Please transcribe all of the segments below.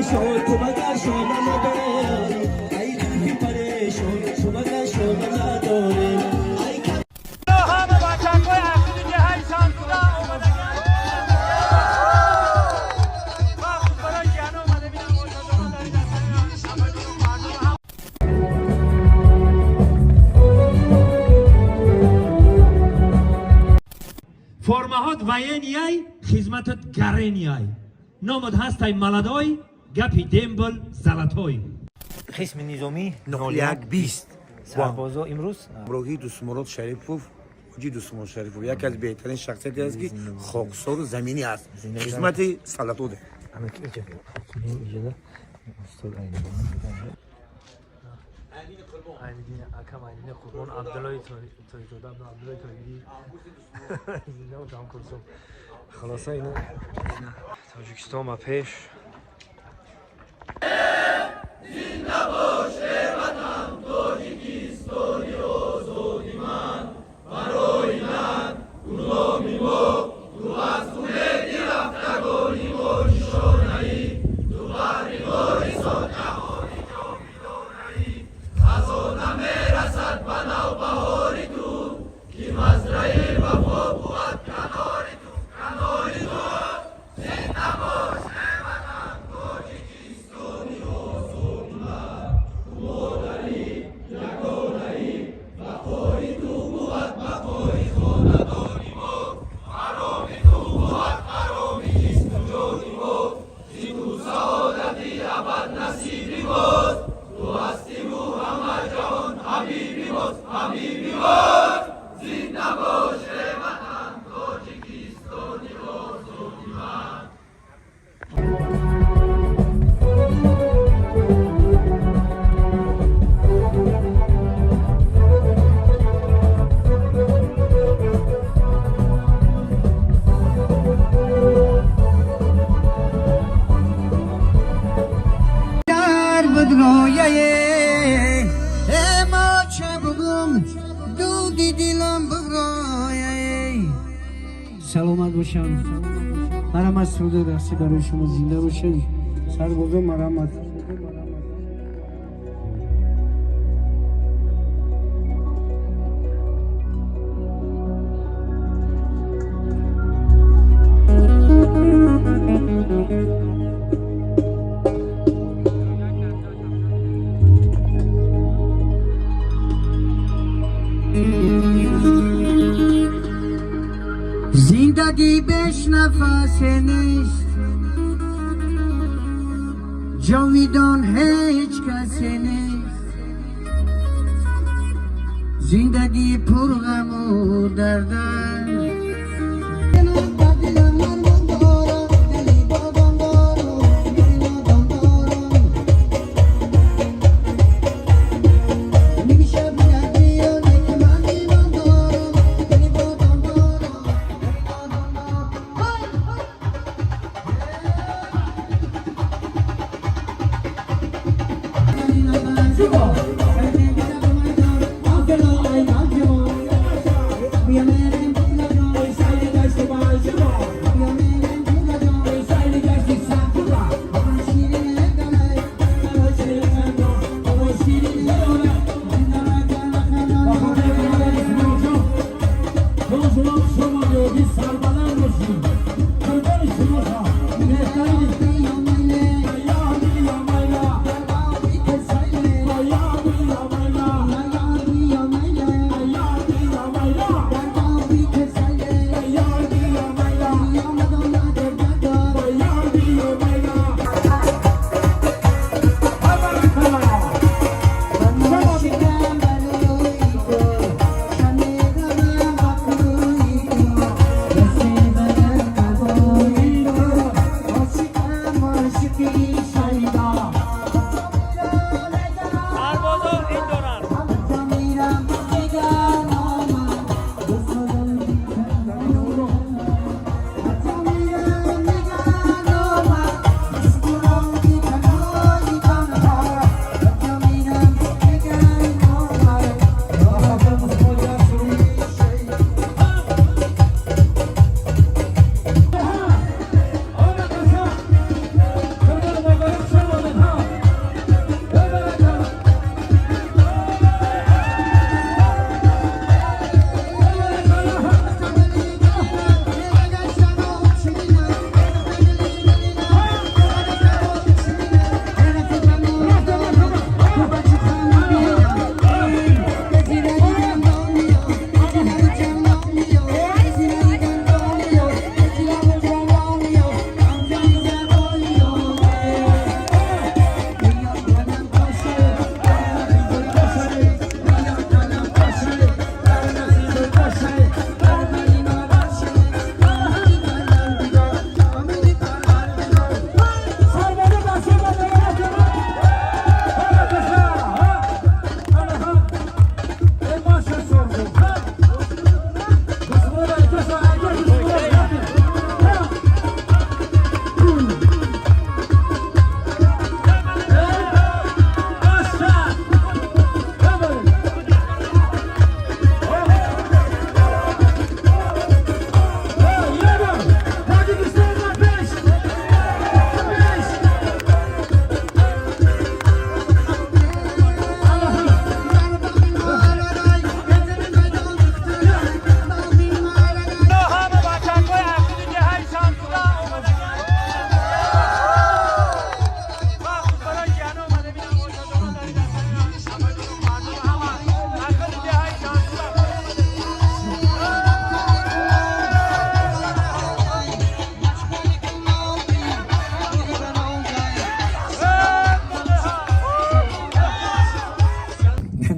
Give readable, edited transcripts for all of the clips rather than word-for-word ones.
پریشان تو مگر شما نداری ای روحی پریشان تو مگر شما نداری همه بچه‌های اصلی که های سانتودا اومدن وقت برای جان اومده بینم فرماهات وینیای خدمتت گرینیای نامد هستای ملدای گپی دمبل زلطای قسم نظامی 0120 سربازا امروز روحی دوستمراد شریفوف حاجی دوستمراد شریفوف یکی از بهترین شخصیتی است که خاکسار زمینی است خدمت سلطو ده عیدین اکم عیدین قربان عبدالله تویتودا عبدالله تویدی زنده و دام کرسوم خلاصه اینا تاجیکستان ما پیش زنده باشه وطن تاجیکستانی آزادی من برای من غلامی ما تو از خونه رفتگانی ما نشانه‌ای تو بحرگاهی ساد جهانی جاویدانه‌ای خزانه میرسد به نوبهاری تو که مزرعه وفا بود کناری تو کناری تو زنده باشه وطن تاجیکستانی آزادی من تو مادری یگانه‌ای وفای تو بود وفای خاندانی ما حرامی تو بود حرامی جسم و جانی ما زی تو سعادتی ابد نصیبی باز تو هستی رو همه جهان حبیبی باز حبیبی باز زنده باشه وطن تاجیکستانی آزادی من در بدرایه ما چه بگم دودی دیلم بگرایه سلامت باشم مرحمت سعود دستی برای شما زنده باشم سربازا مرحمت زندگی بیش نفس نیست جاویدان هیچ کسی نیست زندگی پر غم و درد است.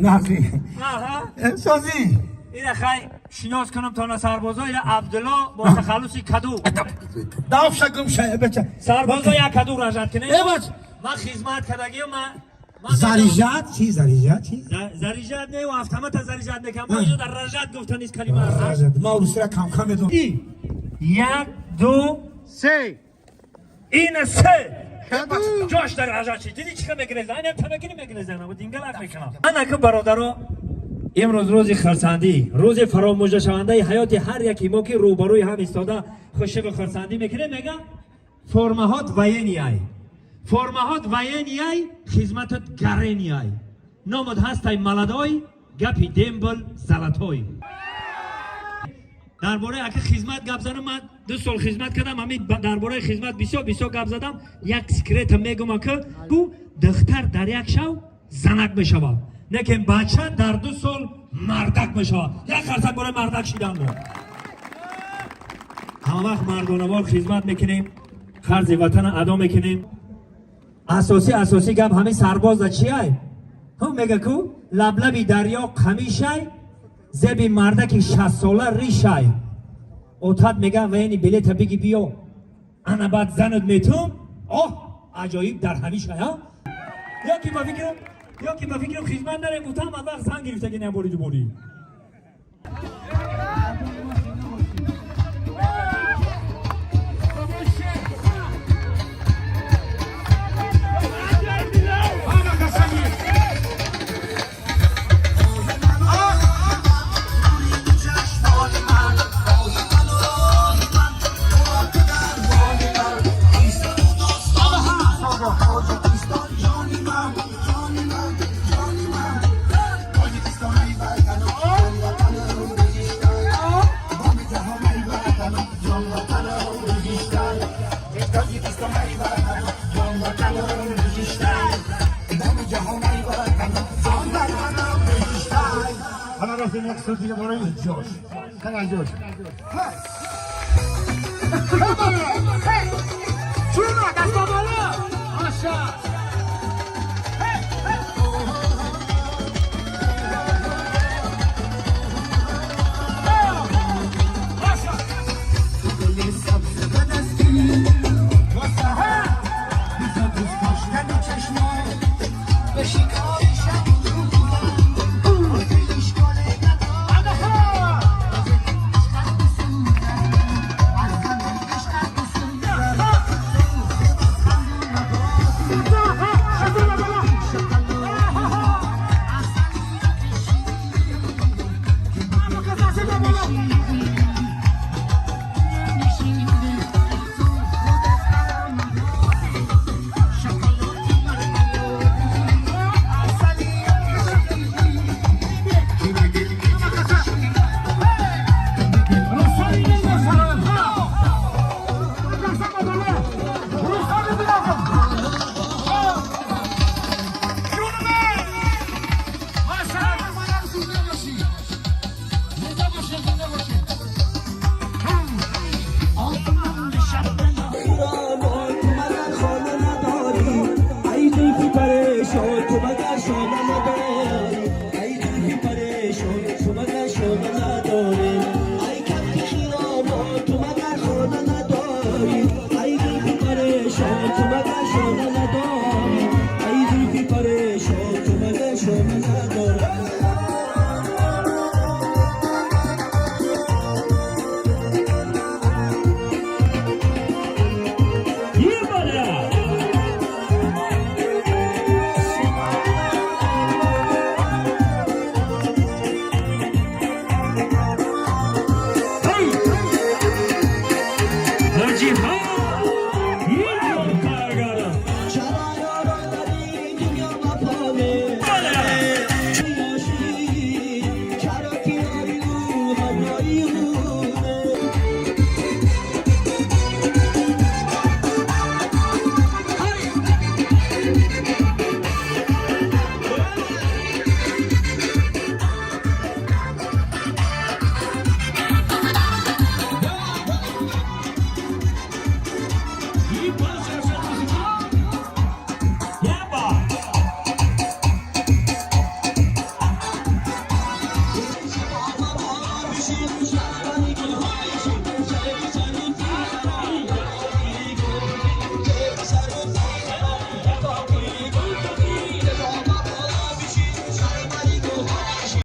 نقی آها سازی این خیلی شناس کنم تا سربازای عبدالله با تخلصی کدو داف شکم شایه بچه سربازای یک کدو رجت کنه بچه من خدمت کردگی و من زریجت چی زریجت چی؟ زریجت نه و هفتمت زریجت نکم ما اینجا در رجت گفتن نیست کلمه هست ما اروسی را کم کم بدون یک دو سه این سه جاش در رجت چی دیدی چی که میگنه زن این تنکی نمیگنه زن و دینگل حرف میکنم من اکه برادرو امروز روز خرسندی روز فراموش شونده حیات هر یکی ما که روبروی هم ایستاده خوشی به خرسندی میکنه میگه فرمهات وینیای فرمهات وینیای خدمتت گرینیای نامد هستای ملدای گپی دمبل زلطای درباره اگه خدمت گپ زدم من 2 سال خدمت کردم همین درباره خدمت بسیار گپ زدم یک سکرت میگم که کو دختر در یک شو زنک میشود لیکن بچه در 2 سال مردک میشود یک خرسک برای مردک شیدن دو همه وقت مردانوار خدمت میکنیم خرج وطن ادا میکنیم اساسی گپ همین سرباز چیه هم میگه کو لبلبی دریا قمیشه زبی مردک 60 ساله ریشه اوتاد میگه وینی بلیت بگی بیو انا بعد زنت میتون عجایب در همیشه ها یا که با فکرم خدمت داره بودم از وقت زن گرفته که نبوری دو بوری حالا رفتیم یک سوتی که برای جوش کمان جوش چونو دست بالا آشا پریشان تو مگر شانه نداری